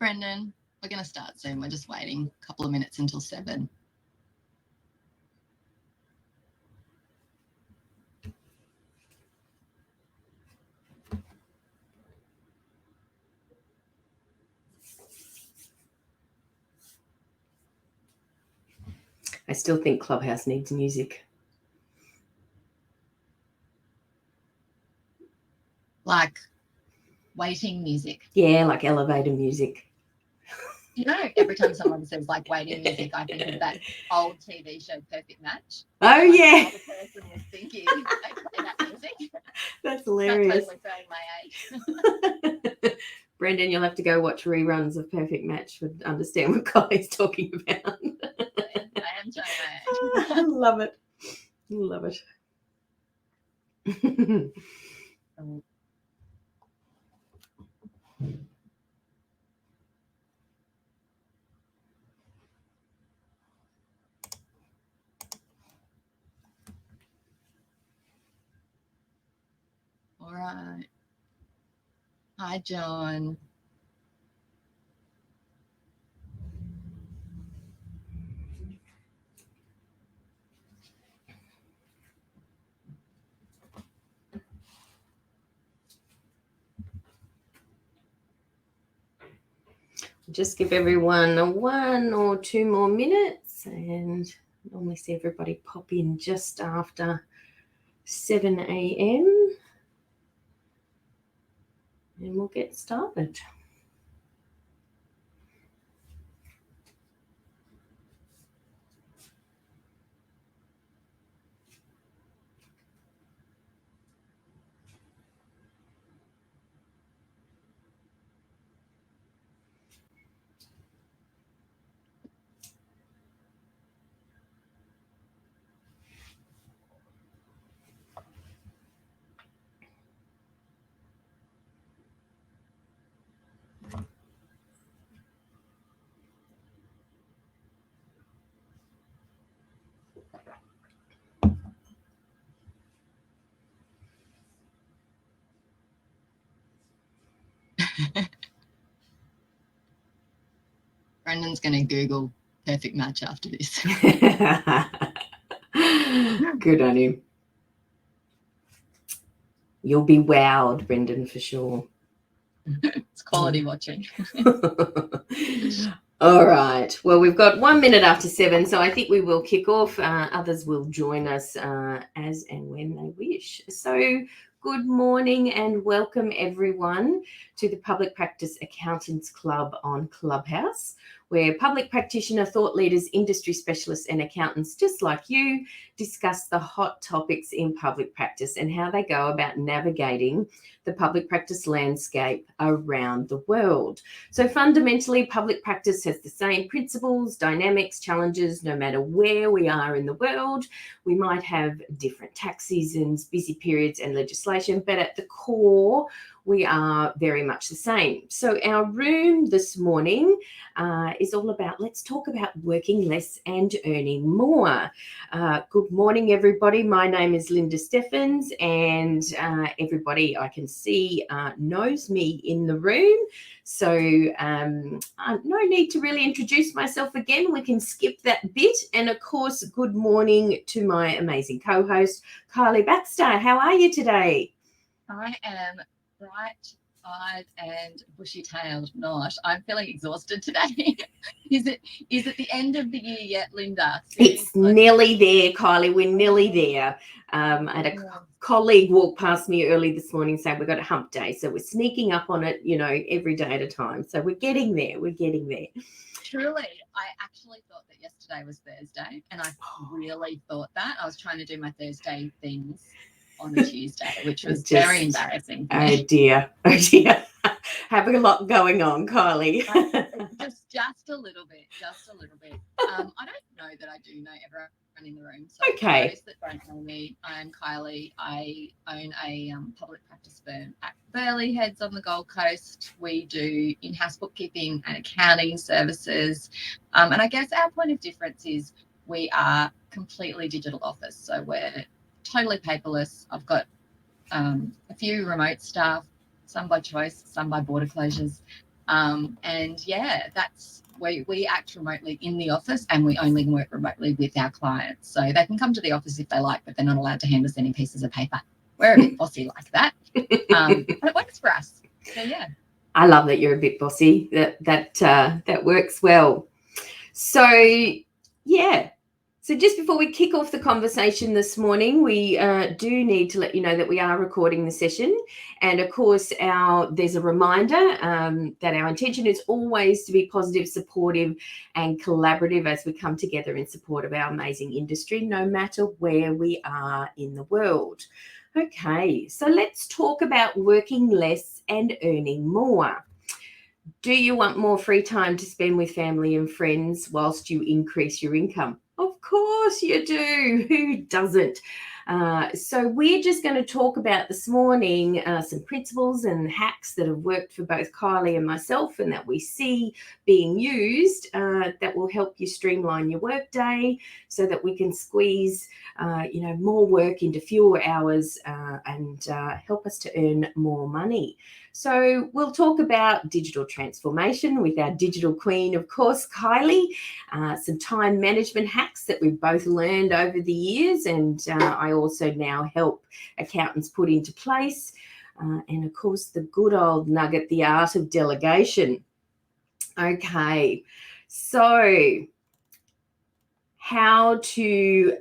Brendan. We're going to start soon. We're just waiting a couple of minutes until 7. I still think Clubhouse needs music. Like waiting music. Yeah, like elevator music. You know, every time someone says like waiting music, I think of that old TV show Perfect Match. Oh, like yeah. The person was thinking they play that music. That's hilarious. Not totally showing my age. Brendan, you'll have to go watch reruns of Perfect Match to understand what Kylie's talking about. I am showing my age. I love it. Love it. All right. Hi, John. Just give everyone 1 or 2 more minutes, and normally see everybody pop in just after 7 a.m. and we'll get started. Brendan's going to Google Perfect Match after this. Good on him. You'll be wowed, Brendan, for sure. It's quality watching. All right. Well, we've got 1 minute after 7, so I think we will kick off. Others will join us as and when they wish. So good morning and welcome everyone to the Public Practice Accountants Club on Clubhouse, where public practitioner, thought leaders, industry specialists and accountants just like you discuss the hot topics in public practice and how they go about navigating the public practice landscape around the world. So fundamentally, public practice has the same principles, dynamics, challenges, no matter where we are in the world. We might have different tax seasons, busy periods and legislation, but at the core, we are very much the same. So our room this morning is all about, let's talk about working less and earning more. Good morning, everybody. My name is Lynda Steffens, and everybody I can see knows me in the room. So no need to really introduce myself again. We can skip that bit. And of course, good morning to my amazing co-host, Kyelie Baxter. How are you today? I am bright-eyed and bushy-tailed. Not. I'm feeling exhausted today. Is it the end of the year yet, Lynda? Seriously? It's nearly there, Kyelie. We're nearly there. I had a colleague walk past me early this morning saying we've got a hump day. So we're sneaking up on it, every day at a time. So we're getting there. Truly, I actually thought that yesterday was Thursday, and I really thought that. I was trying to do my Thursday things on a Tuesday, which was very embarrassing. Oh dear. Having a lot going on, Kyelie. just a little bit. I don't know that I do know everyone in the room. So okay. For those that don't know me, I'm Kyelie. I own a public practice firm at Burleigh Heads on the Gold Coast. We do in-house bookkeeping and accounting services. And I guess our point of difference is we are completely digital office. So we're totally paperless. I've got a few remote staff, some by choice, some by border closures. And yeah, that's we act remotely in the office, and we only work remotely with our clients. So they can come to the office if they like, but they're not allowed to hand us any pieces of paper. We're a bit bossy like that. But it works for us. So yeah. I love that you're a bit bossy. That works well. So yeah. So just before we kick off the conversation this morning, we do need to let you know that we are recording the session. And of course, there's a reminder that our intention is always to be positive, supportive and collaborative as we come together in support of our amazing industry, no matter where we are in the world. Okay, so let's talk about working less and earning more. Do you want more free time to spend with family and friends whilst you increase your income? Of course you do. Who doesn't? So we're just going to talk about this morning some principles and hacks that have worked for both Kyelie and myself, and that we see being used that will help you streamline your workday so that we can squeeze more work into fewer hours and help us to earn more money. So we'll talk about digital transformation with our digital queen, of course, Kyelie, some time management hacks that we've both learned over the years, and I also now help accountants put into place, and of course the good old nugget, the art of delegation. Okay, so how to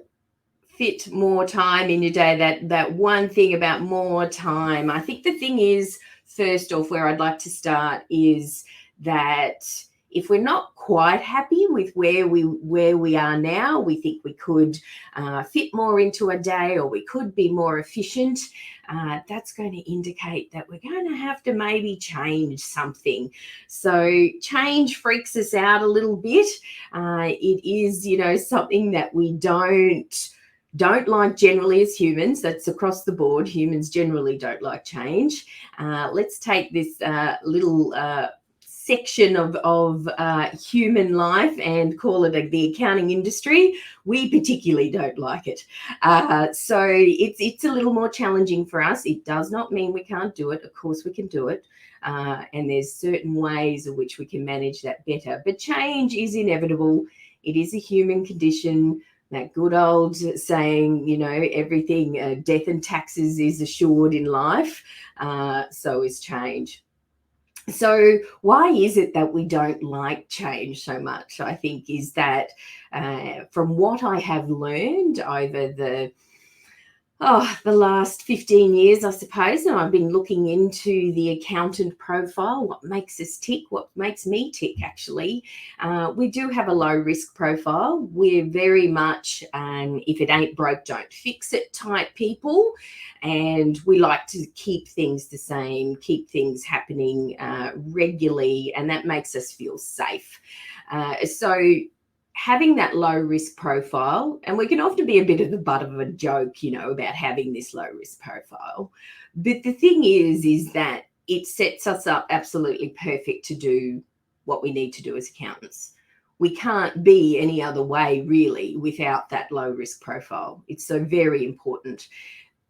fit more time in your day, that one thing about more time. I think the thing is, first off, where I'd like to start is that if we're not quite happy with where we are now, we think we could fit more into a day, or we could be more efficient. That's going to indicate that we're going to have to maybe change something. So change freaks us out a little bit. It is, something that we don't like generally as humans. That's across the board. Humans generally don't like change. Let's take this little section of human life and call it the accounting industry. We particularly don't like it. So it's a little more challenging for us. It does not mean we can't do it. Of course we can do it. And there's certain ways in which we can manage that better. But change is inevitable. It is a human condition. That good old saying, everything, death and taxes is assured in life. So is change. So why is it that we don't like change so much? I think is that from what I have learned over the last 15 years, I suppose, and I've been looking into the accountant profile, what makes us tick, what makes me tick, actually. We do have a low risk profile. We're very much, if it ain't broke, don't fix it type people. And we like to keep things the same, keep things happening regularly, and that makes us feel safe. So having that low risk profile, and we can often be a bit of the butt of a joke, about having this low risk profile. But the thing is that it sets us up absolutely perfect to do what we need to do as accountants. We can't be any other way really without that low risk profile. It's so very important.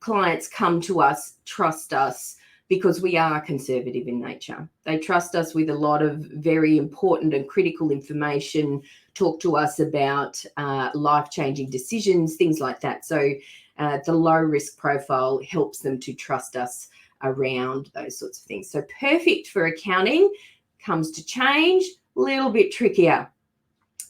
Clients come to us, trust us, because we are conservative in nature. They trust us with a lot of very important and critical information, talk to us about life-changing decisions, things like that. So the low-risk profile helps them to trust us around those sorts of things. So perfect for accounting. Comes to change, a little bit trickier.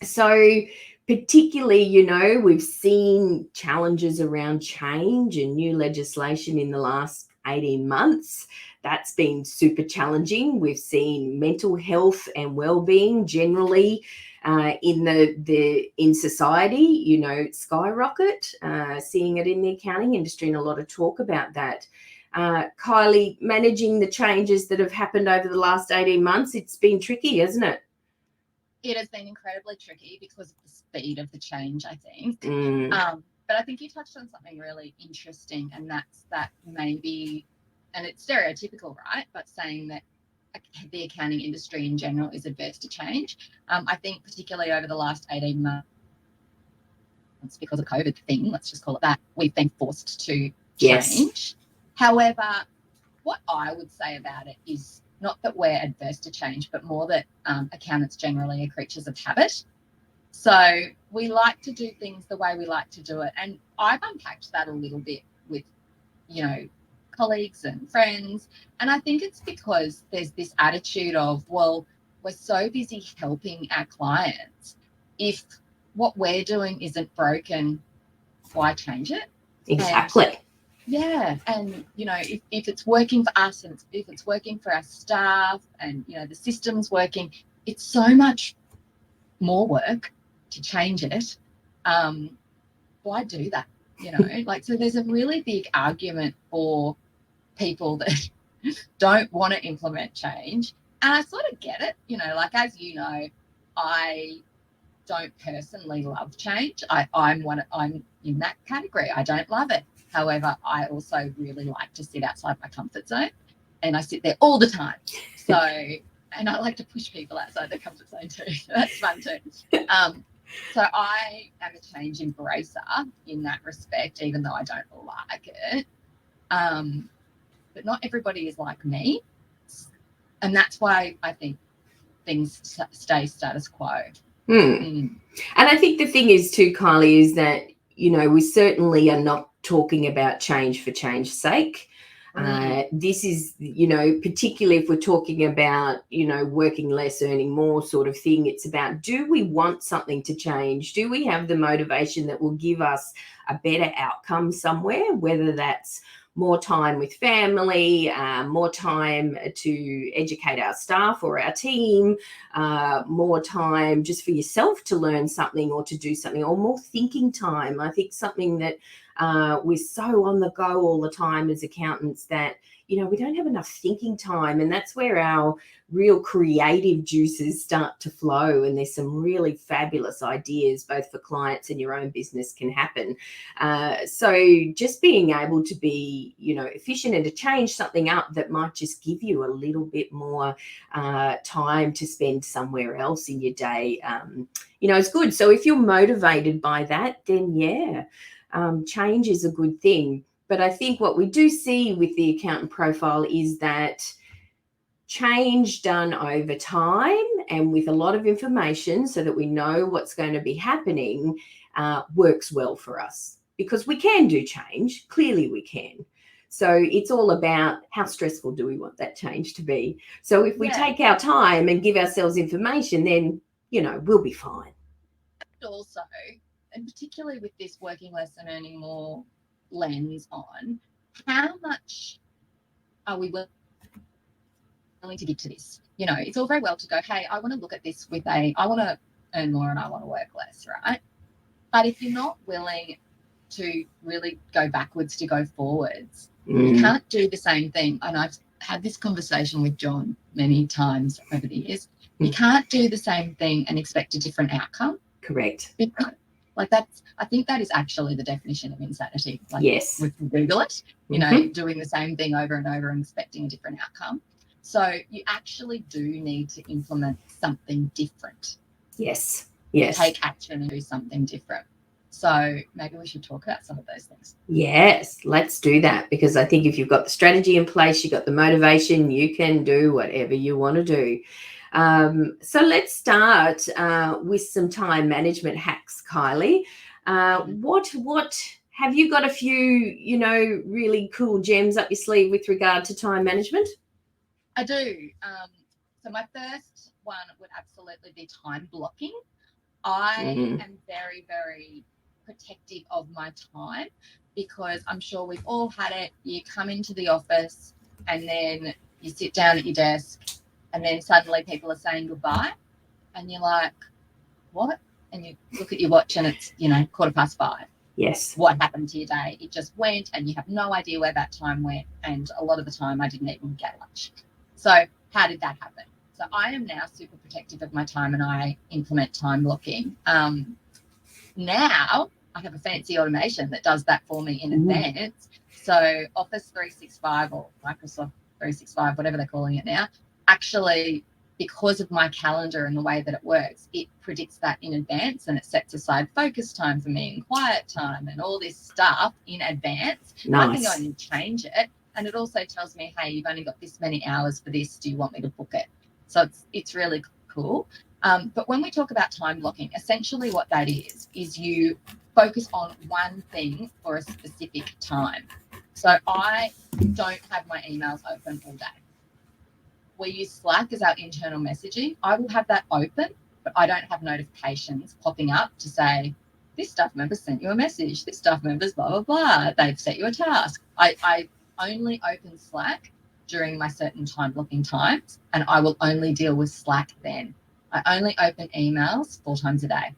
So particularly, we've seen challenges around change and new legislation in the last 18 months. That's been super challenging. We've seen mental health and well-being generally in society, skyrocket. Seeing it in the accounting industry, and a lot of talk about that. Kyelie, managing the changes that have happened over the last 18 months, it's been tricky, hasn't it? It has been incredibly tricky because of the speed of the change, I think. But I think you touched on something really interesting, and that's that maybe, and it's stereotypical, right? But saying that the accounting industry in general is adverse to change. I think particularly over the last 18 months, because of COVID thing, let's just call it that, we've been forced to change. Yes. However, what I would say about it is not that we're adverse to change, but more that accountants generally are creatures of habit. So we like to do things the way we like to do it. And I've unpacked that a little bit with, you know, colleagues and friends. And I think it's because there's this attitude of, well, we're so busy helping our clients. If what we're doing isn't broken, why change it? Exactly. And you know, if it's working for us and if it's working for our staff and, you know, the system's working, it's so much more work to change it. Why do that? You know, like, so there's a really big argument for people that don't want to implement change. And I sort of get it, you know, like, as you know, I don't personally love change. I'm in that category. I don't love it. However, I also really like to sit outside my comfort zone, and I sit there all the time. So, and I like to push people outside their comfort zone too. That's fun too. So I am a change embracer in that respect, even though I don't like it. But not everybody is like me. And that's why I think things stay status quo. And I think the thing is too, Kylie, is that, you know, we certainly are not talking about change for change's sake. This is, you know, particularly if we're talking about, you know, working less, earning more sort of thing, it's about, do we want something to change? Do we have the motivation that will give us a better outcome somewhere, whether that's more time with family, more time to educate our staff or our team, more time just for yourself to learn something or to do something, or more thinking time. I think something that we're so on the go all the time as accountants that, you know, we don't have enough thinking time, and that's where our real creative juices start to flow, and there's some really fabulous ideas both for clients and your own business can happen. So just being able to be, you know, efficient and to change something up that might just give you a little bit more time to spend somewhere else in your day, you know, it's good. So if you're motivated by that, then yeah, change is a good thing. But I think what we do see with the accountant profile is that change done over time and with a lot of information so that we know what's going to be happening works well for us, because we can do change. Clearly we can. So it's all about how stressful do we want that change to be. So if we take our time and give ourselves information, then, you know, we'll be fine. Also, and particularly with this working less and earning more lens on, how much are we willing to give to this? You know, it's all very well to go, hey, I want to look at this with I want to earn more and I want to work less, right? But if you're not willing to really go backwards to go forwards, you can't do the same thing. And I've had this conversation with John many times over the years. You can't do the same thing and expect a different outcome. Correct. Like that's, I think that is actually the definition of insanity. Like, yes. We can Google it, you know, doing the same thing over and over and expecting a different outcome. So you actually do need to implement something different. Yes. Take action and do something different. So maybe we should talk about some of those things. Yes, let's do that, because I think if you've got the strategy in place, you've got the motivation, you can do whatever you want to do. So let's start with some time management hacks, Kylie. What have you got a few, you know, really cool gems up your sleeve with regard to time management? I do. So my first one would absolutely be time blocking. I am very, very protective of my time, because I'm sure we've all had it. You come into the office and then you sit down at your desk and then suddenly people are saying goodbye and you're like, what? And you look at your watch and it's, you know, 5:15. Yes. What happened to your day? It just went and you have no idea where that time went. And a lot of the time I didn't even get lunch. So how did that happen? So I am now super protective of my time and I implement time blocking. Now I have a fancy automation that does that for me in advance. So Office 365 or Microsoft 365, whatever they're calling it now, actually, because of my calendar and the way that it works, it predicts that in advance and it sets aside focus time for me and quiet time and all this stuff in advance. Nice. I can go in and change it, And it also tells me, hey, you've only got this many hours for this. Do you want me to book it? So it's really cool. But when we talk about time blocking, essentially what that is you focus on one thing for a specific time. So I don't have my emails open all day. We use Slack as our internal messaging. I will have that open, but I don't have notifications popping up to say, this staff member sent you a message. This staff member's blah, blah, blah. They've set you a task. I only open Slack during my certain time blocking times, and I will only deal with Slack then. I only open emails 4 times a day,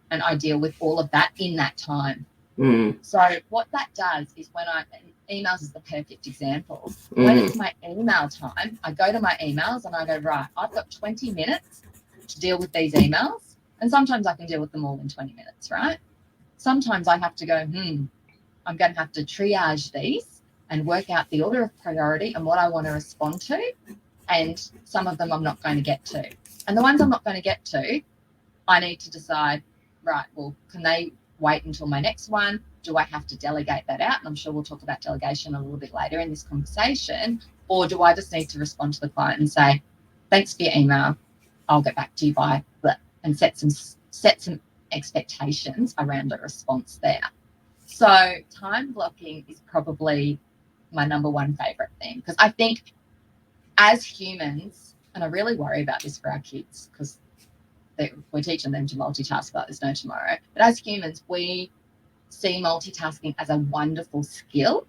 and I deal with all of that in that time. So what that does is emails is the perfect example. When it's my email time, I go to my emails and I go, right, I've got 20 minutes to deal with these emails. And sometimes I can deal with them all in 20 minutes, right? Sometimes I have to go, I'm going to have to triage these and work out the order of priority and what I want to respond to. And some of them I'm not going to get to. And the ones I'm not going to get to, I need to decide, right, well, can they wait until my next one? Do I have to delegate that out? And I'm sure we'll talk about delegation a little bit later in this conversation. Or do I just need to respond to the client and say, thanks for your email, I'll get back to you by blah, and set some expectations around a response there. So time blocking is probably my number one favorite thing, because I think as humans, and I really worry about this for our kids because we're teaching them to multitask like there's no tomorrow. But as humans, we see multitasking as a wonderful skill.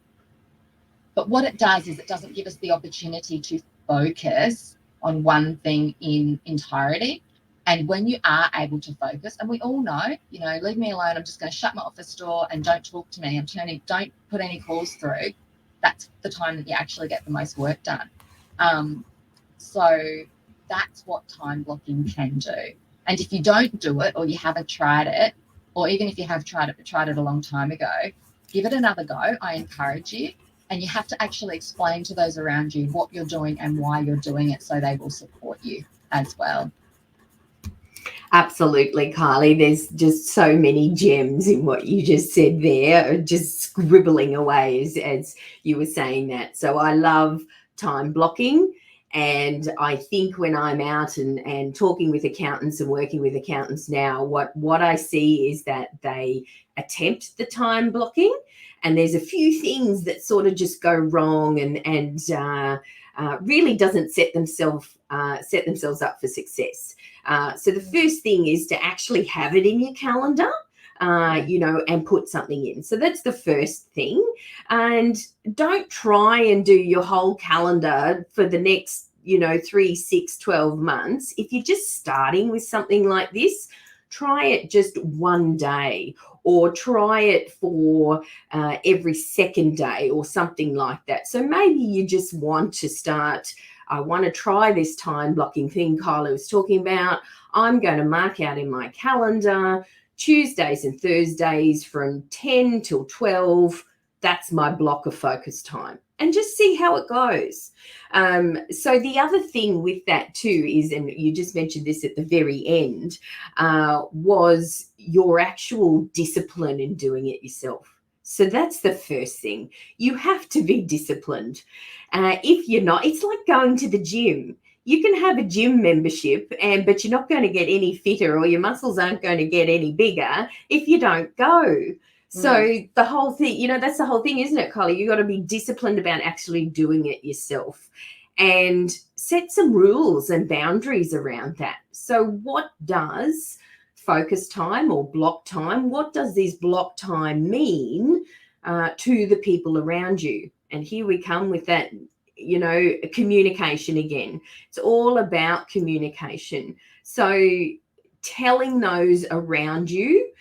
But what it does is it doesn't give us the opportunity to focus on one thing in entirety. And when you are able to focus, and we all know, leave me alone, I'm just going to shut my office door and don't talk to me. Don't put any calls through. That's the time that you actually get the most work done. So that's what time blocking can do. And if you don't do it, or you haven't tried it, or even if you have tried it but tried it a long time ago, give it another go. I encourage you. And you have to actually explain to those around you what you're doing and why you're doing it, so they will support you as well. Absolutely, Kyelie. There's just so many gems in what you just said there, just scribbling away as you were saying that. So I love time blocking. And I think when I'm out and talking with accountants and working with accountants now, what I see is that they attempt the time blocking, and there's a few things that sort of just go wrong and really doesn't set themselves up for success. So the first thing is to actually have it in your calendar, and put something in. So that's the first thing. And don't try and do your whole calendar for the next, 3, 6, 12 months. If you're just starting with something like this, try it just one day, or try it for every second day or something like that. So maybe you just want to start, I want to try this time blocking thing Kyelie was talking about. I'm going to mark out in my calendar Tuesdays and Thursdays from 10 till 12. That's my block of focus time, and just see how it goes. So the other thing with that too is, and you just mentioned this at the very end, was your actual discipline in doing it yourself. So that's the first thing. You have to be disciplined. If you're not, it's like going to the gym. You can have a gym membership, but you're not going to get any fitter, or your muscles aren't going to get any bigger if you don't go. So the whole thing, that's the whole thing, isn't it, Kyelie? You've got to be disciplined about actually doing it yourself, and set some rules and boundaries around that. So what does focus time or block time, what does this block time mean to the people around you? And here we come with that, communication again. It's all about communication. So telling those around you,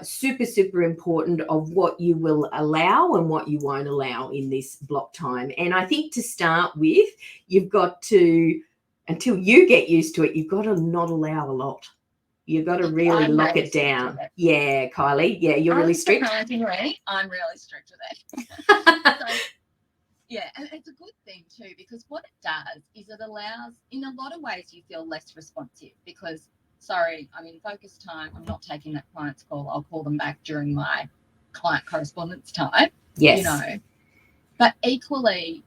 super, super important, of what you will allow and what you won't allow in this block time. And I think to start with, you've got to, until you get used to it, you've got to not allow a lot. You've got to really lock it down. Yeah, Kyelie. Yeah, you're really strict. I'm really strict with it. So, yeah, and it's a good thing too, because what it does is it allows, in a lot of ways, you feel less responsive, because, sorry, I'm in focus time, I'm not taking that client's call, I'll call them back during my client correspondence time. Yes. But equally,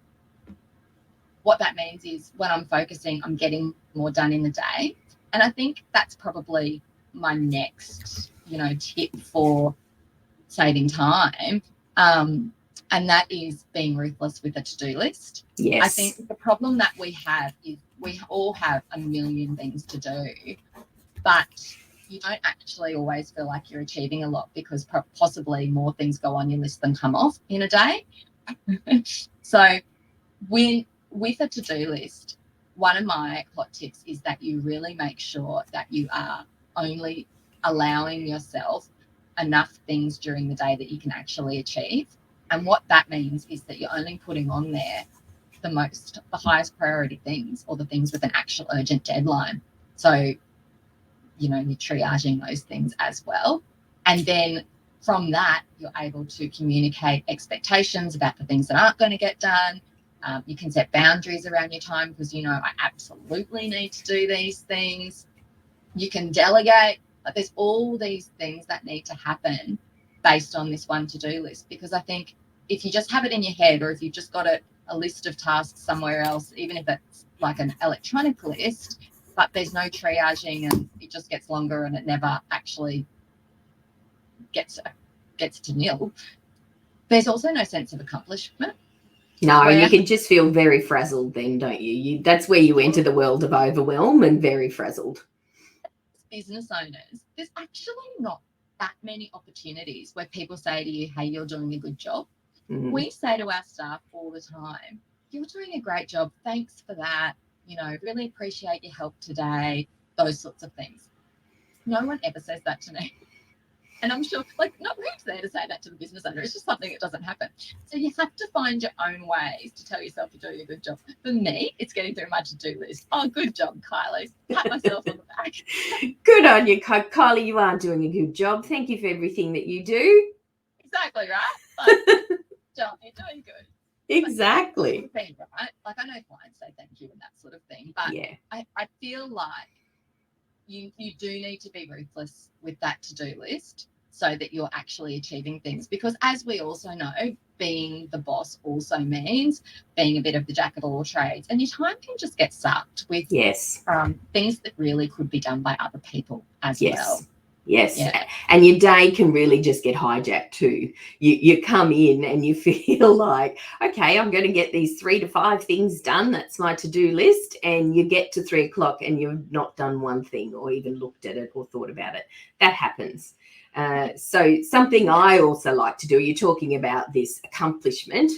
what that means is when I'm focusing, I'm getting more done in the day. And I think that's probably my next, tip for saving time. And that is being ruthless with a to-do list. Yes. I think the problem that we have is we all have a million things to do, but you don't actually always feel like you're achieving a lot because possibly more things go on your list than come off in a day. So with a to-do list, one of my hot tips is that you really make sure that you are only allowing yourself enough things during the day that you can actually achieve. And what that means is that you're only putting on there the highest priority things, or the things with an actual urgent deadline. So, you're triaging those things as well. And then from that, you're able to communicate expectations about the things that aren't going to get done. You can set boundaries around your time because, I absolutely need to do these things. You can delegate. There's all these things that need to happen based on this one to-do list, because I think if you just have it in your head, or if you've just got a list of tasks somewhere else, even if it's like an electronic list, but there's no triaging and it just gets longer and it never actually gets to nil, there's also no sense of accomplishment. No, you can just feel very frazzled then, don't you? That's where you enter the world of overwhelm and very frazzled. Business owners, there's actually not that many opportunities where people say to you, hey, you're doing a good job. Mm-hmm. We say to our staff all the time, you're doing a great job. Thanks for that. Really appreciate your help today. Those sorts of things. No one ever says that to me. And I'm sure, not who's there to say that to the business owner. It's just something that doesn't happen. So you have to find your own ways to tell yourself you're doing a good job. For me, it's getting through my to-do list. Oh, good job, Kyelie. Pat myself on the back. Good on you, Kyelie. You are doing a good job. Thank you for everything that you do. Exactly, right? Good job. You're doing good. Exactly. Right? I know clients say thank you and that sort of thing. But yeah. I feel like you do need to be ruthless with that to-do list so that you're actually achieving things, because as we also know, being the boss also means being a bit of the jack of all trades, and your time can just get sucked with things that really could be done by other people as well. Yes, and your day can really just get hijacked too. You come in and you feel like, okay, I'm going to get these 3 to 5 things done. That's my to-do list. And you get to 3 o'clock and you've not done one thing or even looked at it or thought about it. That happens. So something I also like to do, you're talking about this accomplishment,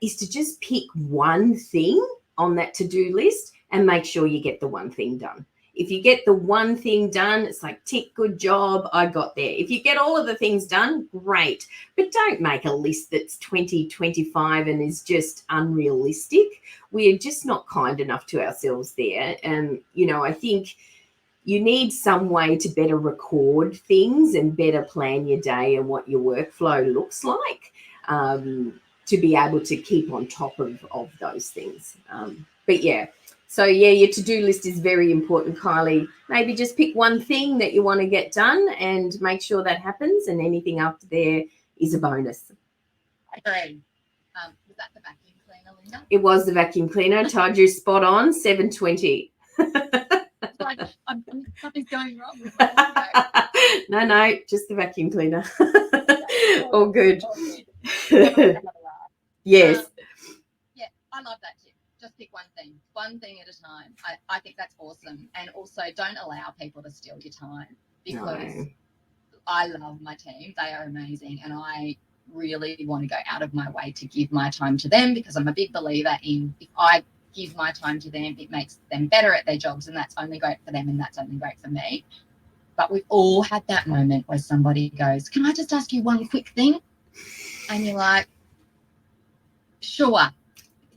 is to just pick one thing on that to-do list and make sure you get the one thing done. If you get the one thing done, it's like, tick, good job, I got there. If you get all of the things done, great. But don't make a list that's 20, 25 and is just unrealistic. We're just not kind enough to ourselves there. And, I think you need some way to better record things and better plan your day and what your workflow looks like, to be able to keep on top of those things. So, your to-do list is very important, Kyelie. Maybe just pick one thing that you want to get done and make sure that happens, and anything after there is a bonus. I agree. Was that the vacuum cleaner, Lynda? It was the vacuum cleaner. Told you spot on, 7:20. It's like something's going wrong with my audio. No, just the vacuum cleaner. All good. Yes. I love that tip. Just pick one thing at a time. I think that's awesome. And also don't allow people to steal your time, because I love my team. They are amazing. And I really want to go out of my way to give my time to them, because I'm a big believer in, if I give my time to them, it makes them better at their jobs, and that's only great for them and that's only great for me. But we've all had that moment where somebody goes, can I just ask you one quick thing? And you're like, sure.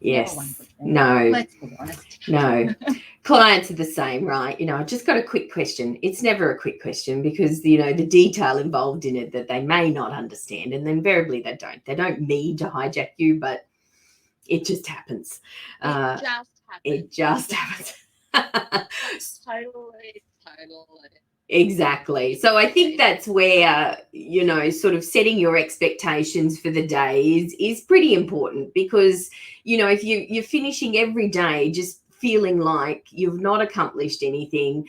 Yes. No. Let's be honest. No. Clients are the same, right? I just got a quick question. It's never a quick question, because, the detail involved in it that they may not understand, and invariably they don't. They don't need to hijack you, but it just happens. It just happens. Totally. Exactly. So I think that's where, sort of setting your expectations for the day is pretty important, because, if you're finishing every day just feeling like you've not accomplished anything,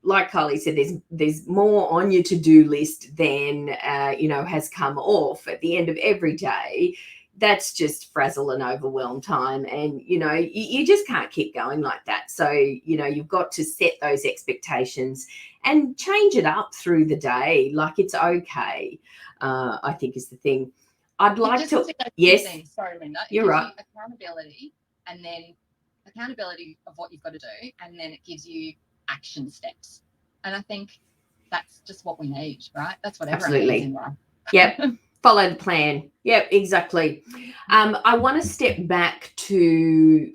like Kyelie said, there's more on your to-do list than, has come off at the end of every day. That's just frazzle and overwhelm time. And, you just can't keep going like that. So, you've got to set those expectations and change it up through the day. Like, it's okay, I think is the thing. I'd like to, yes. Sorry, Lynda. You're right. You accountability, and then accountability of what you've got to do, and then it gives you action steps. And I think that's just what we need, right? That's what everyone needs in life. Yep. Follow the plan. Yep, exactly. I want to step back to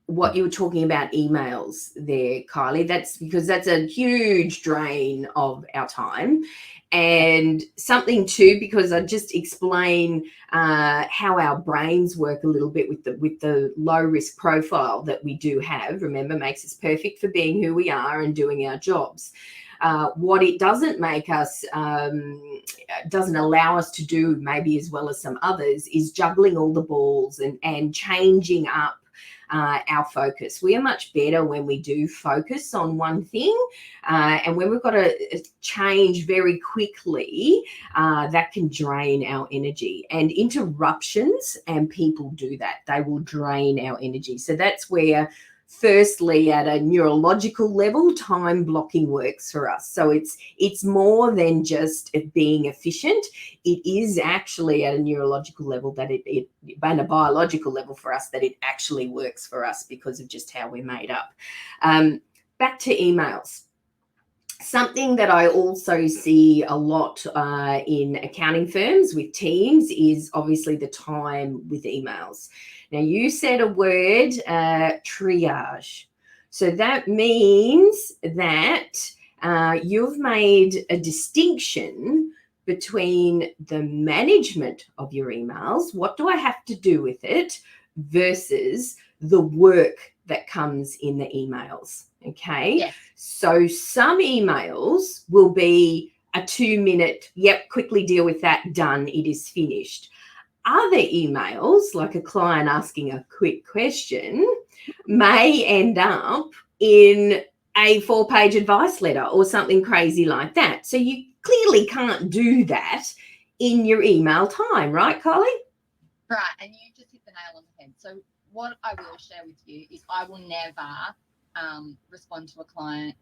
what you were talking about, emails there, Kyelie. That's because that's a huge drain of our time, and something too, because I just explain how our brains work a little bit with the low risk profile that we do have. Remember, makes us perfect for being who we are and doing our jobs. What it doesn't make us, doesn't allow us to do, maybe as well as some others, is juggling all the balls and changing up our focus. We are much better when we do focus on one thing, and when we've got to change very quickly, that can drain our energy. And interruptions and people do that. They will drain our energy. So that's where, firstly, at a neurological level, time blocking works for us. So it's more than just it being efficient. It is actually at a neurological level that it and a biological level for us, that it actually works for us because of just how we're made up. Back to emails. Something that I also see a lot in accounting firms with teams is obviously the time with emails. Now, you said a word, triage. So that means that you've made a distinction between the management of your emails, what do I have to do with it, versus the work that comes in the emails. Okay. Yes. So some emails will be a 2-minute, yep, quickly deal with that, done, it is finished. Other emails, like a client asking a quick question, may end up in a 4-page advice letter or something crazy like that. So you clearly can't do that in your email time, right, Kyelie? Right, and you just hit the nail on the head. So what I will share with you is I will never respond to a client,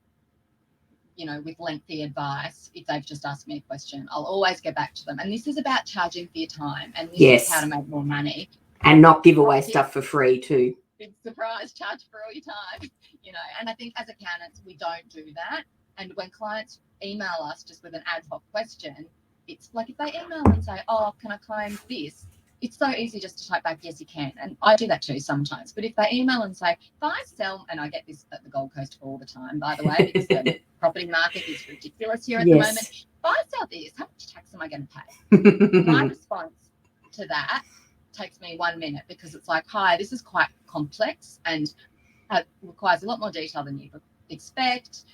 with lengthy advice if they've just asked me a question. I'll always get back to them. And this is about charging for your time, and this is how to make more money. And not give away stuff for free too. Big surprise, charge for all your time, And I think as accountants, we don't do that. And when clients email us just with an ad hoc question, it's like if they email and say, oh, can I claim this? It's so easy just to type back, yes, you can. And I do that too sometimes. But if they email and say, if I sell, and I get this at the Gold Coast all the time, by the way, because the property market is ridiculous here at the moment. If I sell this, how much tax am I going to pay? My response to that takes me 1 minute, because it's like, hi, this is quite complex and requires a lot more detail than you expect.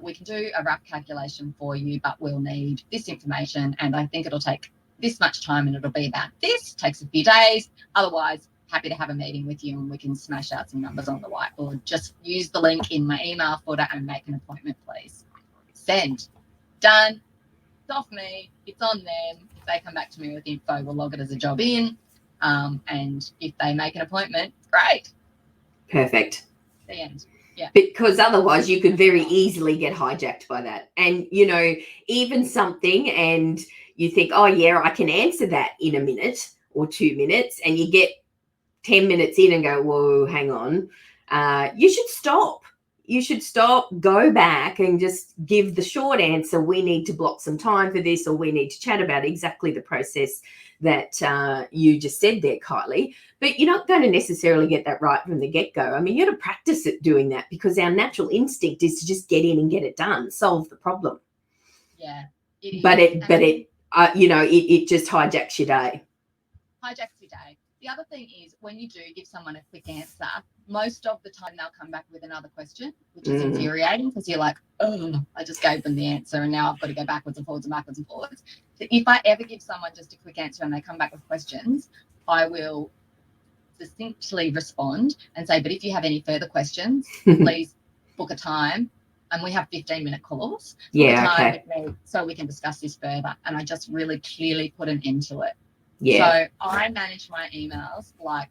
We can do a rough calculation for you, but we'll need this information, and I think it'll take this much time, and it'll be about this. Takes a few days. Otherwise, happy to have a meeting with you and we can smash out some numbers on the whiteboard. Just use the link in my email footer and make an appointment, please. Send. Done. It's off me. It's on them. If they come back to me with info, we'll log it as a job in. And if they make an appointment, great. Perfect. The end. Yeah. Because otherwise you could very easily get hijacked by that. And, even something, and you think, oh, yeah, I can answer that in a minute or 2 minutes, and you get 10 minutes in and go, whoa, hang on. You should stop. You should stop, go back and just give the short answer. We need to block some time for this, or we need to chat about exactly the process that you just said there, Kyelie. But you're not going to necessarily get that right from the get-go. I mean, you got to practice at doing that, because our natural instinct is to just get in and get it done, solve the problem. Yeah. It just hijacks your day. Hijacks your day. The other thing is when you do give someone a quick answer, most of the time they'll come back with another question, which is infuriating because you're like, oh, I just gave them the answer and now I've got to go backwards and forwards and backwards and forwards. So if I ever give someone just a quick answer and they come back with questions, I will succinctly respond and say, but if you have any further questions, please book a time. And we have 15-minute calls. Okay. With me so we can discuss this further. And I just really clearly put an end to it. Yeah. So I manage my emails like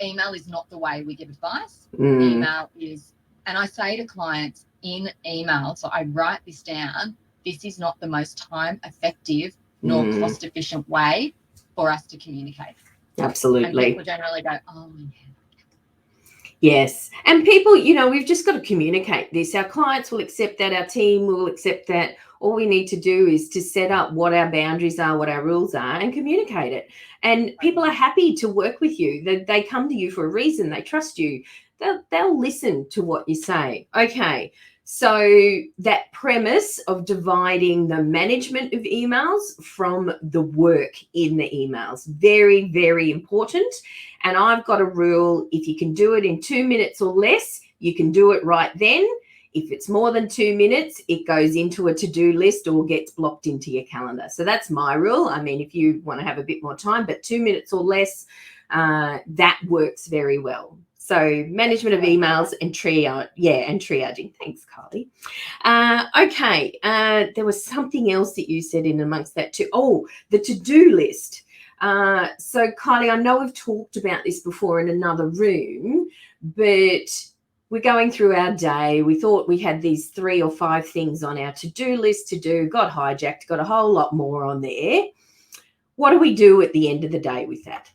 email is not the way we give advice. Email is, and I say to clients in email, so I write this down, this is not the most time effective nor cost efficient way for us to communicate. Absolutely. And people generally go, oh, yeah. Yes. And people, we've just got to communicate this. Our clients will accept that. Our team will accept that. All we need to do is to set up what our boundaries are, what our rules are, and communicate it. And people are happy to work with you. They come to you for a reason. They trust you. They'll listen to what you say. Okay. So that premise of dividing the management of emails from the work in the emails, very, very important. And I've got a rule, if you can do it in 2 minutes or less, you can do it right then. If it's more than 2 minutes, it goes into a to-do list or gets blocked into your calendar. So that's my rule. I mean, if you want to have a bit more time, but 2 minutes or less, that works very well. So management of emails and triaging. Thanks, Kyelie. Okay. There was something else that you said in amongst that too. Oh, the to-do list. So Kyelie, I know we've talked about this before in another room, but we're going through our day. We thought we had these 3 or 5 things on our to-do list to do, got hijacked, got a whole lot more on there. What do we do at the end of the day with that?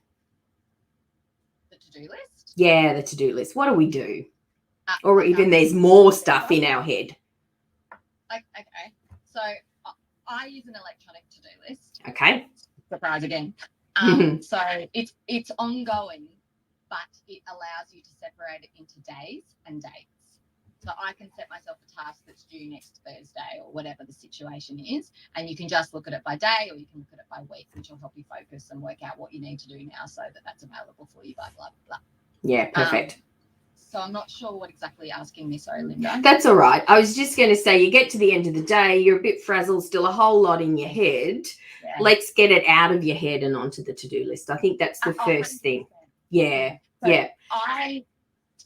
The to-do list? Yeah, the to-do list. What do we do? Or even there's more stuff in our head. Okay. So I use an electronic to-do list. Okay. Surprise again. So it's ongoing, but it allows you to separate it into days and dates. So I can set myself a task that's due next Thursday or whatever the situation is, and you can just look at it by day or you can look at it by week, which will help you focus and work out what you need to do now so that that's available for you by blah, blah, blah. Yeah, perfect. So I'm not sure what exactly you're asking me. Sorry, Lynda. That's all right. I was just going to say, you get to the end of the day, you're a bit frazzled, still a whole lot in your head. Yeah. Let's get it out of your head and onto the to-do list. I think that's the first 100%. Thing. Yeah, so yeah. I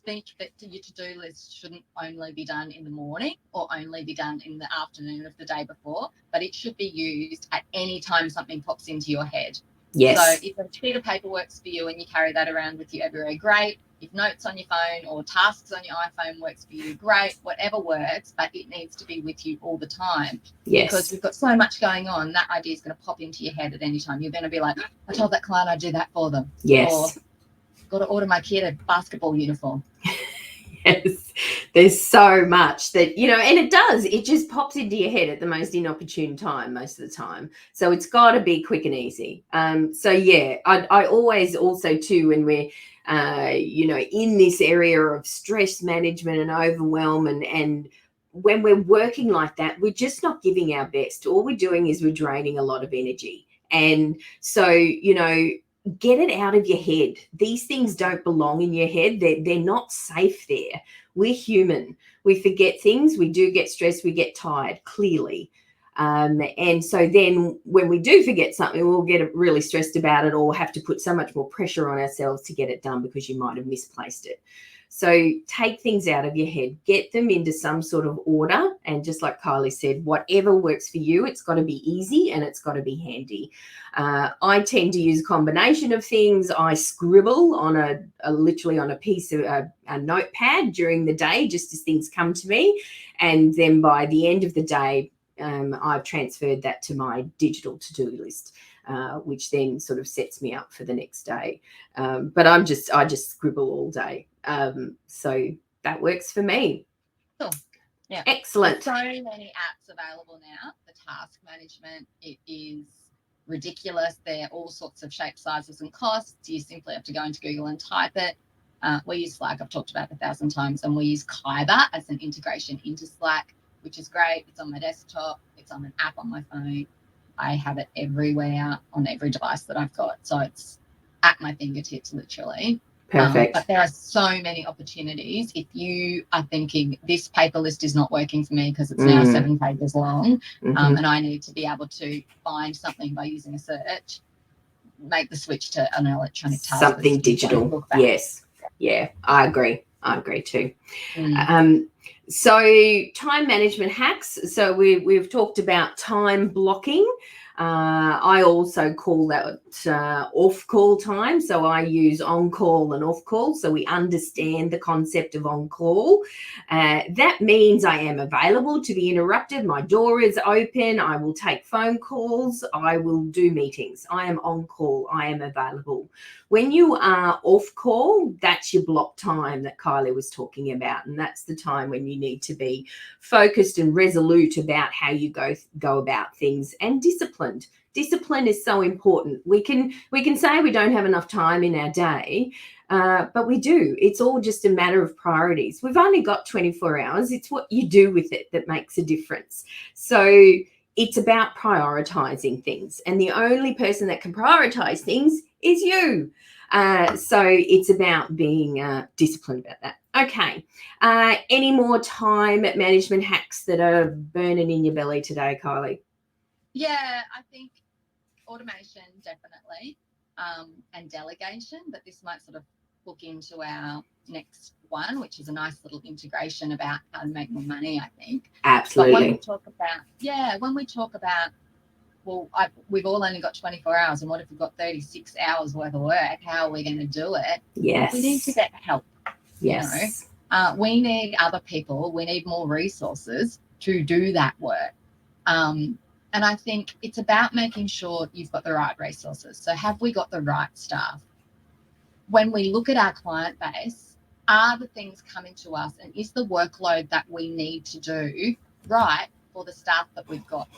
think that your to-do list shouldn't only be done in the morning or only be done in the afternoon of the day before, but it should be used at any time something pops into your head. Yes. So if a sheet of paper works for you and you carry that around with you everywhere, great. If notes on your phone or tasks on your iPhone works for you, great. Whatever works, but it needs to be with you all the time. Yes. Because we've got so much going on, that idea is going to pop into your head at any time. You're going to be like, I told that client I'd do that for them. Yes. Or got to order my kid a basketball uniform. Yes, there's so much that, and it just pops into your head at the most inopportune time most of the time. So it's got to be quick and easy. So yeah, I always also too, when we're, in this area of stress management and overwhelm and when we're working like that, we're just not giving our best. All we're doing is we're draining a lot of energy. And so, get it out of your head. These things don't belong in your head. They're not safe there. We're human. We forget things. We do get stressed. We get tired, clearly. And so then when we do forget something, we'll get really stressed about it or have to put so much more pressure on ourselves to get it done because you might have misplaced it. So take things out of your head, get them into some sort of order. And just like Kyelie said, whatever works for you, it's got to be easy and it's got to be handy. I tend to use a combination of things. I scribble on literally on a piece of a notepad during the day, just as things come to me. And then by the end of the day, I've transferred that to my digital to-do list. Which then sort of sets me up for the next day. But I just scribble all day. So that works for me. Cool. Yeah. Excellent. There's so many apps available now. The task management, it is ridiculous. They're all sorts of shapes, sizes, and costs. You simply have to go into Google and type it. We use Slack. I've talked about it 1,000 times, and we use Kyelie as an integration into Slack, which is great. It's on my desktop. It's on an app on my phone. I have it everywhere on every device that I've got. So it's at my fingertips, literally. Perfect. But there are so many opportunities. If you are thinking this paper list is not working for me because it's now 7 pages long, and I need to be able to find something by using a search, make the switch to an electronic task something list. digital. Yes. Yeah, I agree too. So time management hacks. So we've talked about time blocking. I also call that off-call time. So I use on-call and off-call. So we understand the concept of on-call. That means I am available to be interrupted. My door is open. I will take phone calls. I will do meetings. I am on-call. I am available. When you are off-call, that's your block time that Kyelie was talking about. And that's the time when you need to be focused and resolute about how you go about things, and disciplined. Discipline is so important. We can say we don't have enough time in our day, but we do. It's all just a matter of priorities. We've only got 24 hours. It's what you do with it that makes a difference. So it's about prioritizing things, and the only person that can prioritize things is you. So it's about being disciplined about that. Okay. Any more time management hacks that are burning in your belly today, Kyelie? Yeah, I think automation, definitely, and delegation, but this might sort of hook into our next one, which is a nice little integration about how to make more money, I think. Absolutely. But when we talk about, well, we've all only got 24 hours, and what if we've got 36 hours worth of work? How are we going to do it? Yes. We need to get help. Yes. We need other people. We need more resources to do that work. And I think it's about making sure you've got the right resources. So have we got the right staff? When we look at our client base, are the things coming to us, and is the workload that we need to do right for the staff that we've got?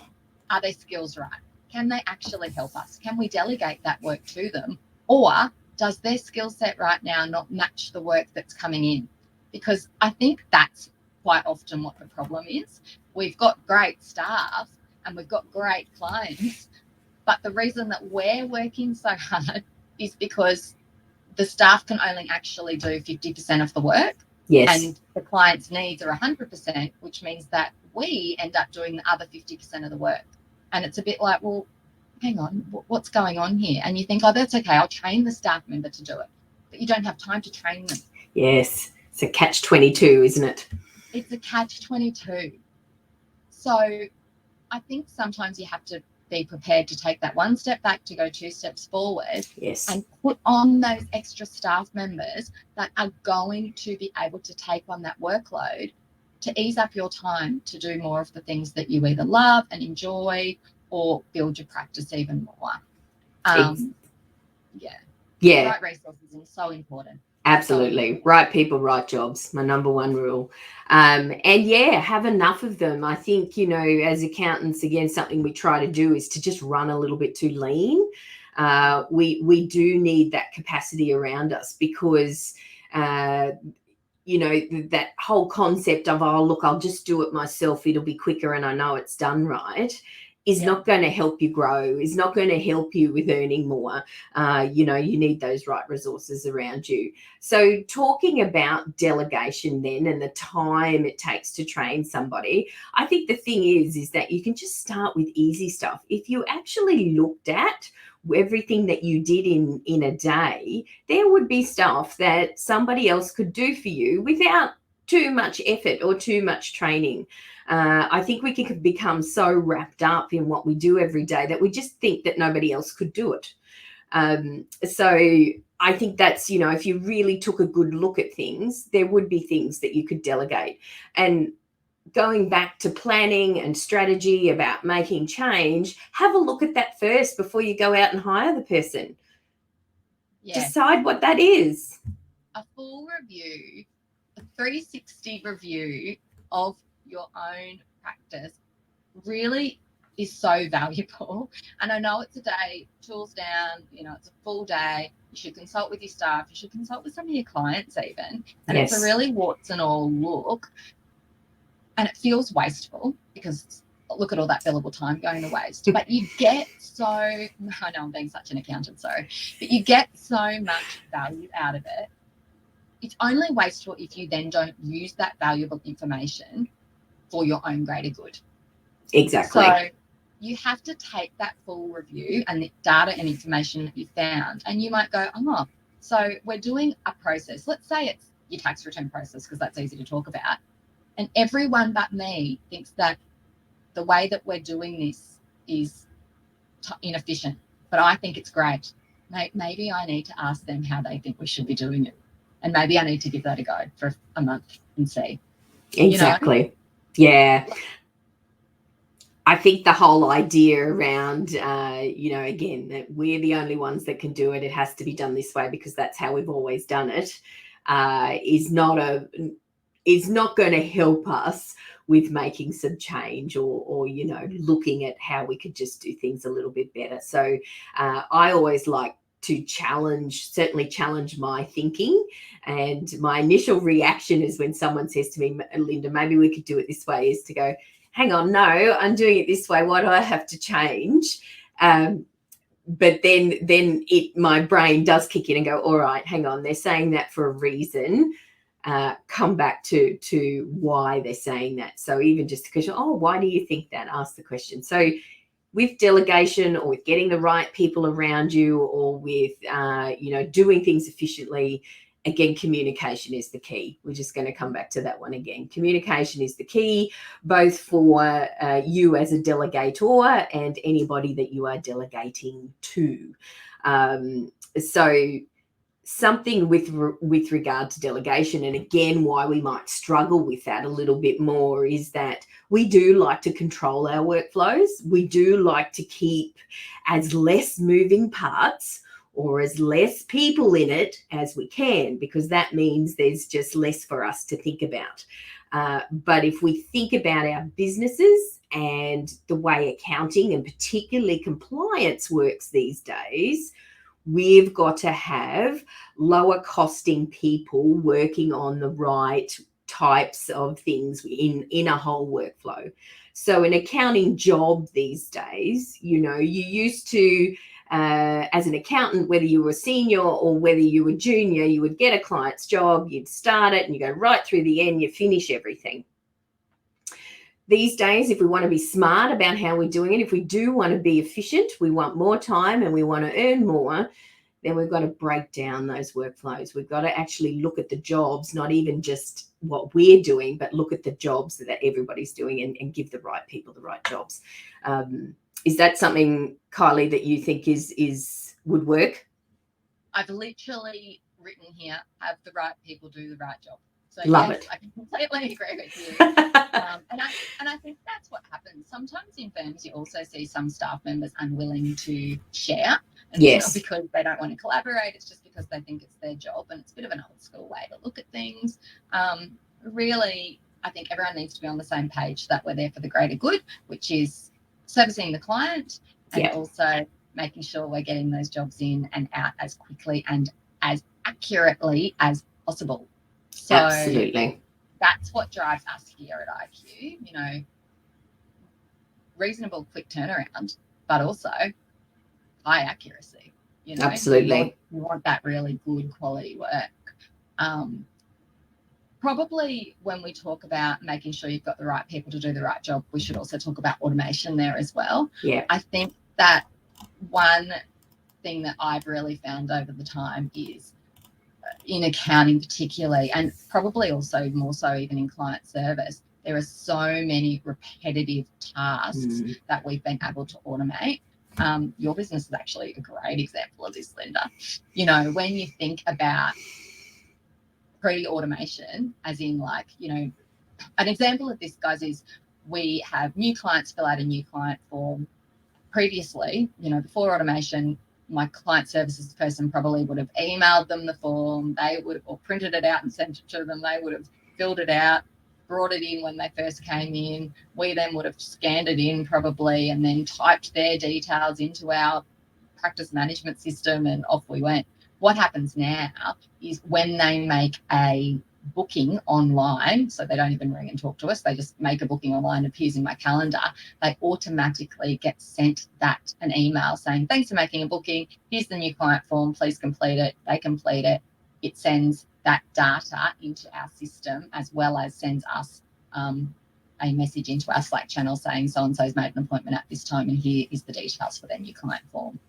Are their skills right? Can they actually help us? Can we delegate that work to them? Or does their skill set right now not match the work that's coming in? Because I think that's quite often what the problem is. We've got great staff and we've got great clients, but the reason that we're working so hard is because the staff can only actually do 50% of the work. Yes. And the client's needs are 100%, which means that we end up doing the other 50% of the work. And it's a bit like, well, hang on, what's going on here? And you think, oh, that's okay, I'll train the staff member to do it. But you don't have time to train them. Yes. It's a catch-22, isn't it? It's a catch-22. So I think sometimes you have to be prepared to take that one step back to go 2 steps forward. Yes. And put on those extra staff members that are going to be able to take on that workload to ease up your time to do more of the things that you either love and enjoy, or build your practice even more. Yeah. Right resources are so important. Absolutely. Right people, right jobs. My number one rule. And yeah, have enough of them. I think, as accountants, again, something we try to do is to just run a little bit too lean. We do need that capacity around us, because that whole concept of, oh, look, I'll just do it myself, it'll be quicker and I know it's done right, is not going to help you grow, is not going to help you with earning more. You need those right resources around you. So talking about delegation then, and the time it takes to train somebody, I think the thing is that you can just start with easy stuff. If you actually looked at everything that you did in a day, there would be stuff that somebody else could do for you without too much effort or too much training. I think we can become so wrapped up in what we do every day that we just think that nobody else could do it. So I think that's, if you really took a good look at things, there would be things that you could delegate. And going back to planning and strategy about making change, have a look at that first before you go out and hire the person. Yes. Decide what that is. A full review, a 360 review of your own practice really is so valuable. And I know it's a day, tools down, it's a full day. You should consult with your staff. You should consult with some of your clients even. And It's a really warts and all look. And it feels wasteful because look at all that billable time going to waste. But you get I know I'm being such an accountant, sorry, but you get so much value out of it. It's only wasteful if you then don't use that valuable information for your own greater good. Exactly. So you have to take that full review and the data and information that you found, and you might go, oh, so we're doing a process. Let's say it's your tax return process, because that's easy to talk about. And everyone but me thinks that the way that we're doing this is inefficient, but I think it's great. Maybe I need to ask them how they think we should be doing it. And maybe I need to give that a go for a month and see. Exactly. Yeah. I think the whole idea around, again, that we're the only ones that can do it, it has to be done this way because that's how we've always done it, is not going to help us with making some change or looking at how we could just do things a little bit better. So I always like to certainly challenge my thinking. And my initial reaction is when someone says to me, Lynda, maybe we could do it this way, is to go, hang on, no, I'm doing it this way. Why do I have to change? But then my brain does kick in and go, all right, hang on, they're saying that for a reason. Come back to why they're saying that. So even just a question, why do you think that? Ask the question. So with delegation or with getting the right people around you or with, doing things efficiently, again, communication is the key. We're just going to come back to that one again. Communication is the key, both for you as a delegator and anybody that you are delegating to. So something with regard to delegation, and again, why we might struggle with that a little bit more, is that we do like to control our workflows. We do like to keep as less moving parts or as less people in it as we can, because that means there's just less for us to think about. But if we think about our businesses and the way accounting and particularly compliance works these days, we've got to have lower costing people working on the right types of things in a whole workflow. So an accounting job these days, you used to, as an accountant, whether you were senior or whether you were junior, you would get a client's job, you'd start it and you go right through the end, you finish everything. These days, if we want to be smart about how we're doing it, if we do want to be efficient, we want more time and we want to earn more, then we've got to break down those workflows. We've got to actually look at the jobs, not even just what we're doing, but look at the jobs that everybody's doing and give the right people the right jobs. Is that something, Kyelie, that you think would work? I've literally written here, have the right people do the right job. So Love yes, it. I completely agree with you. And I think that's what happens. Sometimes in firms, you also see some staff members unwilling to share. And yes. It's not because they don't want to collaborate. It's just because they think it's their job. And it's a bit of an old school way to look at things. Really, I think everyone needs to be on the same page, that we're there for the greater good, which is servicing the client and also making sure we're getting those jobs in and out as quickly and as accurately as possible. So absolutely, that's what drives us here at IQ, reasonable quick turnaround, but also high accuracy. Absolutely. You want that really good quality work. Probably when we talk about making sure you've got the right people to do the right job, we should also talk about automation there as well. Yeah. I think that one thing that I've really found over the time is, in accounting particularly, and probably also more so even in client service, there are so many repetitive tasks that we've been able to automate. Your business is actually a great example of this, Lynda. When you think about pre-automation, as in an example of this, guys, is we have new clients fill out a new client form. Previously, before automation, my client services person probably would have emailed them the form, or printed it out and sent it to them. They would have filled it out, brought it in when they first came in. We then would have scanned it in probably and then typed their details into our practice management system and off we went. What happens now is when they make a booking online, so they don't even ring and talk to us, they just make a booking online, appears in my calendar, they automatically get sent an email saying, thanks for making a booking, here's the new client form, please complete it. They complete it. It sends that data into our system, as well as sends us a message into our Slack channel saying so-and-so's made an appointment at this time and here is the details for their new client form.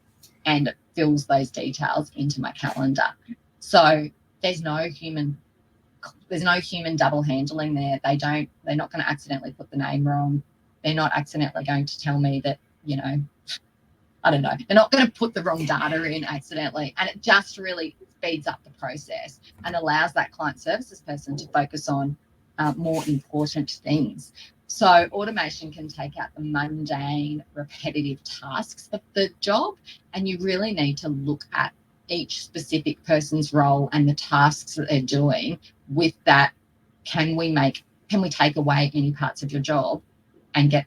And it fills those details into my calendar. So there's no human double handling there. They're not going to accidentally put the name wrong. They're not accidentally going to tell me that, I don't know. They're not going to put the wrong data in accidentally. And it just really speeds up the process and allows that client services person to focus on more important things. So automation can take out the mundane, repetitive tasks of the job, and you really need to look at each specific person's role and the tasks that they're doing with that. Can we take away any parts of your job and get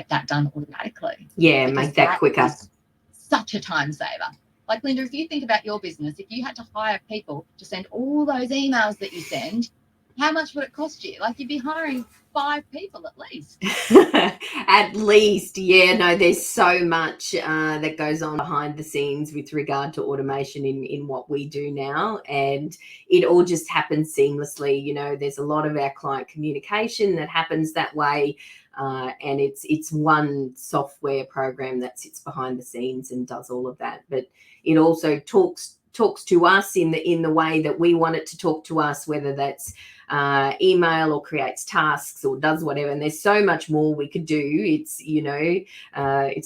that done automatically? Yeah, because make that quicker. Such a time saver. Like, Lynda, if you think about your business, if you had to hire people to send all those emails that you send, how much would it cost you? Like, you'd be hiring 5 people at least. At least, yeah. No, there's so much that goes on behind the scenes with regard to automation in what we do now, and it all just happens seamlessly. There's a lot of our client communication that happens that way, and it's one software program that sits behind the scenes and does all of that. But it also talks to us in the way that we want it to talk to us, whether that's email or creates tasks or does whatever. And there's so much more we could do. It's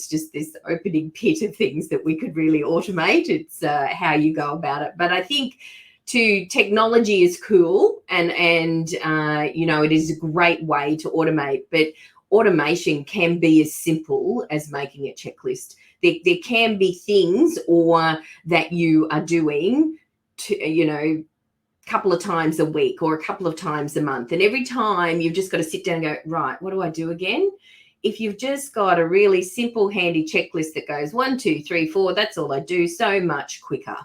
just this opening pit of things that we could really automate. It's how you go about it. But I think technology is cool and it is a great way to automate, but automation can be as simple as making a checklist. There can be things that you are doing to, couple of times a week or a couple of times a month. And every time you've just got to sit down and go, right, what do I do again? If you've just got a really simple, handy checklist that goes 1, 2, 3, 4, that's all I do, so much quicker.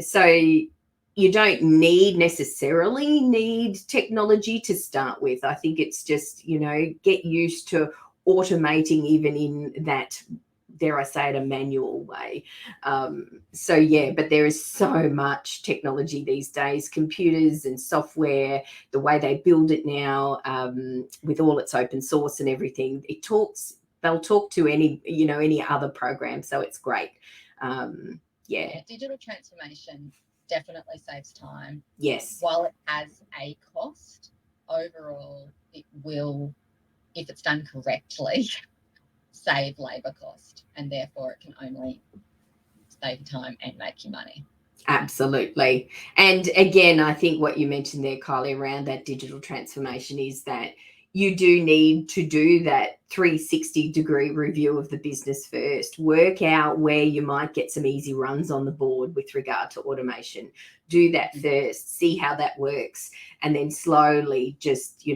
So you don't necessarily need technology to start with. I think it's just, get used to automating even in that, dare I say it, a manual way. But there is so much technology these days, computers and software, the way they build it now, with all its open source and everything, they'll talk to any other program. So it's great. Digital transformation definitely saves time. Yes. While it has a cost, overall, it will, if it's done correctly, save labour cost, and therefore it can only save time and make you money. Absolutely. And again, I think what you mentioned there, Kyelie, around that digital transformation is that you do need to do that 360-degree review of the business first. Work out where you might get some easy runs on the board with regard to automation. Do that first, see how that works, and then slowly just,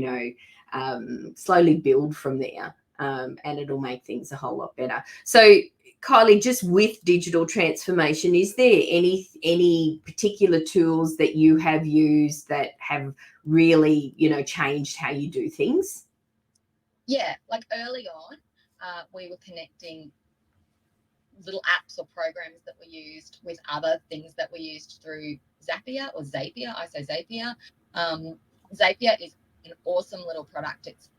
slowly build from there. And it'll make things a whole lot better. So, Kyelie, just with digital transformation, is there any particular tools that you have used that have really, changed how you do things? Yeah, like early on, we were connecting little apps or programs that were used with other things that were used through Zapier or Zapier. I say Zapier. Zapier is an awesome little product. It's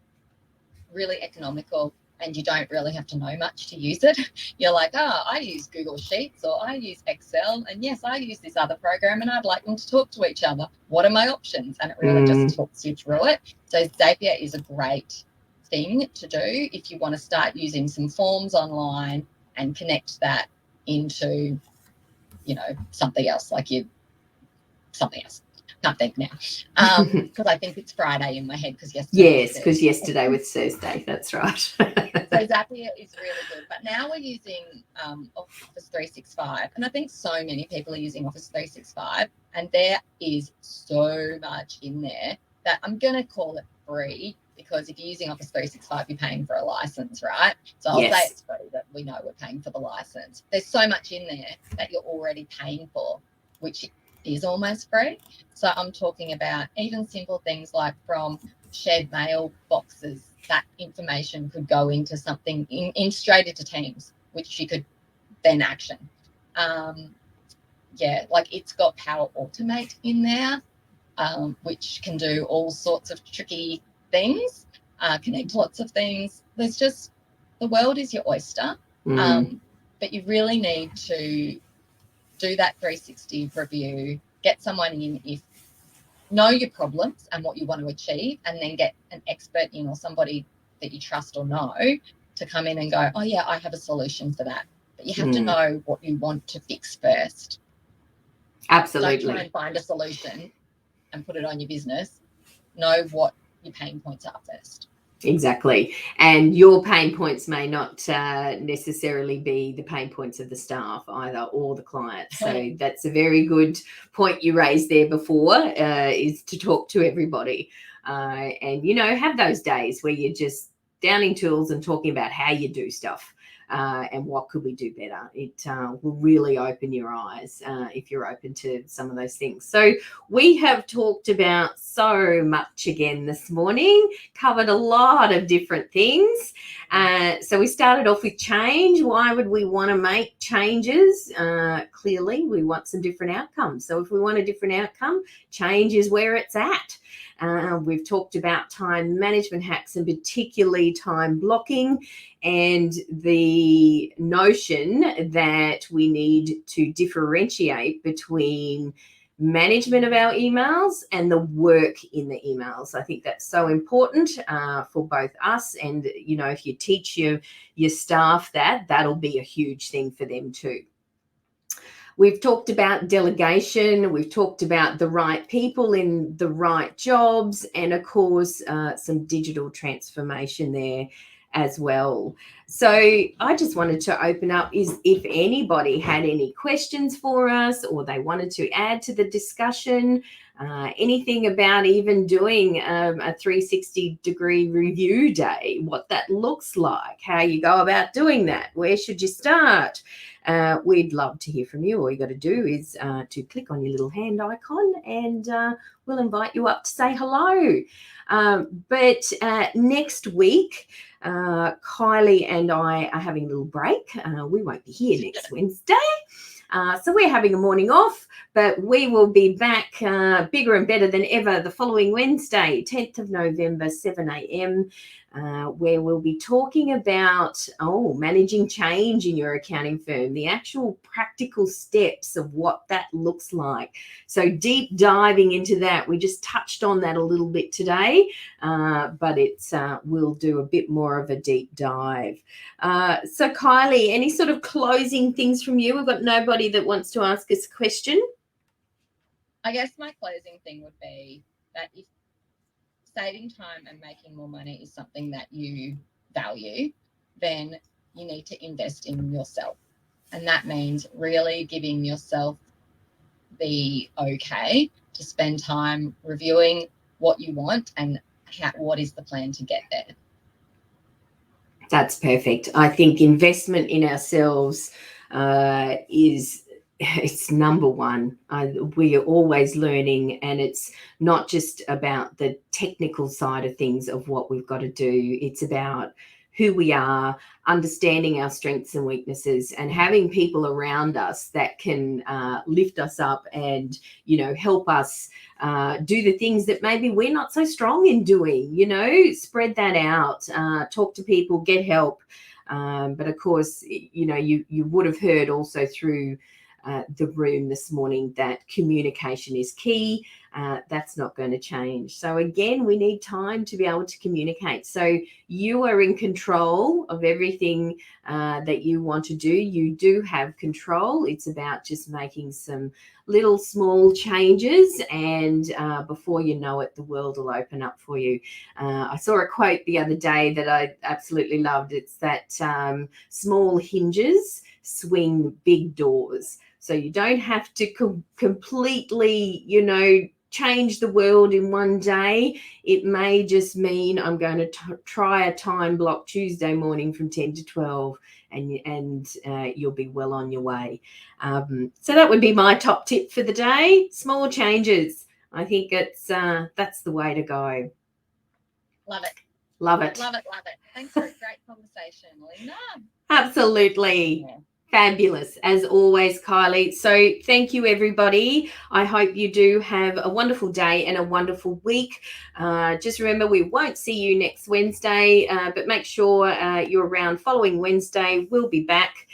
really economical and you don't really have to know much to use it. You're like, I use Google Sheets or I use Excel, and yes, I use this other program and I'd like them to talk to each other. What are my options? And it really just talks you through it. So Zapier is a great thing to do if you want to start using some forms online and connect that into, something else, something else. Can't think now, because I think it's Friday in my head because yesterday. Yes, because yesterday was Thursday. That's right. So Zapier is really good, but now we're using Office 365, and I think so many people are using Office 365, and there is so much in there that I'm going to call it free, because if you're using Office 365, you're paying for a license, right? So I'll say it's free, but we know we're paying for the license. There's so much in there that you're already paying for, which is almost free. So I'm talking about even simple things like from shared mail boxes, that information could go into something in straight into Teams, which you could then action. Like it's got Power Automate in there, which can do all sorts of tricky things, connect lots of things. There's just, the world is your oyster, but you really need to do that 360 review, get someone in, know your problems and what you want to achieve, and then get an expert in or somebody that you trust or know to come in and go, oh yeah, I have a solution for that. But you have to know what you want to fix first. Absolutely. Don't try and find a solution and put it on your business. Know what your pain points are first. Exactly. And your pain points may not necessarily be the pain points of the staff either, or the clients. So that's a very good point you raised there before, is to talk to everybody. And, have those days where you're just downing tools and talking about how you do stuff. And what could we do better? It will really open your eyes if you're open to some of those things. So we have talked about so much again this morning, covered a lot of different things. So we started off with change. Why would we want to make changes? Clearly, we want some different outcomes. So if we want a different outcome, change is where it's at. We've talked about time management hacks, and particularly time blocking, and the notion that we need to differentiate between management of our emails and the work in the emails. I think that's so important for both us, and if you teach your staff that'll be a huge thing for them too. We've talked about delegation. We've talked about the right people in the right jobs, and of course, some digital transformation there as well. So I just wanted to open up, if anybody had any questions for us, or they wanted to add to the discussion, anything about even doing a 360-degree review day, what that looks like, how you go about doing that, where should you start? We'd love to hear from you. All you got to do is to click on your little hand icon, and we'll invite you up to say hello. But next week, Kyelie and I are having a little break. We won't be here next Wednesday. So we're having a morning off, but we will be back bigger and better than ever the following Wednesday, 10th of November, 7 a.m., where we'll be talking about managing change in your accounting firm, the actual practical steps of what that looks like. So deep diving into that. We just touched on that a little bit today, but we'll do a bit more of a deep dive. So Kyelie, any sort of closing things from you? We've got nobody that wants to ask us a question. I guess my closing thing would be that if saving time and making more money is something that you value, then you need to invest in yourself. And that means really giving yourself the okay to spend time reviewing what you want and what is the plan to get there. That's perfect. I think investment in ourselves it's number one. We are always learning, and it's not just about the technical side of things of what we've got to do. It's about who we are, understanding our strengths and weaknesses, and having people around us that can lift us up and, help us do the things that maybe we're not so strong in doing, spread that out, talk to people, get help. But of course, you would have heard also through the room this morning that communication is key. That's not going to change. So again, we need time to be able to communicate. So you are in control of everything that you want to do. You do have control. It's about just making some little small changes, and before you know it, the world will open up for you. I saw a quote the other day that I absolutely loved. It's that small hinges swing big doors. So you don't have to completely, change the world in one day. It may just mean I'm going to try a time block Tuesday morning from 10 to 12, and you'll be well on your way. So that would be my top tip for the day. Small changes. I think it's that's the way to go. Love it. Love it. Love it. Love it. Thanks for a great conversation, Lynda. Absolutely. Yeah. Fabulous, as always, Kylie. So thank you, everybody. I hope you do have a wonderful day and a wonderful week. Just remember, we won't see you next Wednesday, but make sure you're around following Wednesday. We'll be back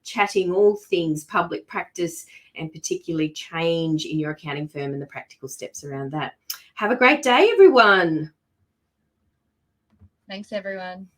chatting all things public practice and particularly change in your accounting firm and the practical steps around that. Have a great day, everyone. Thanks, everyone.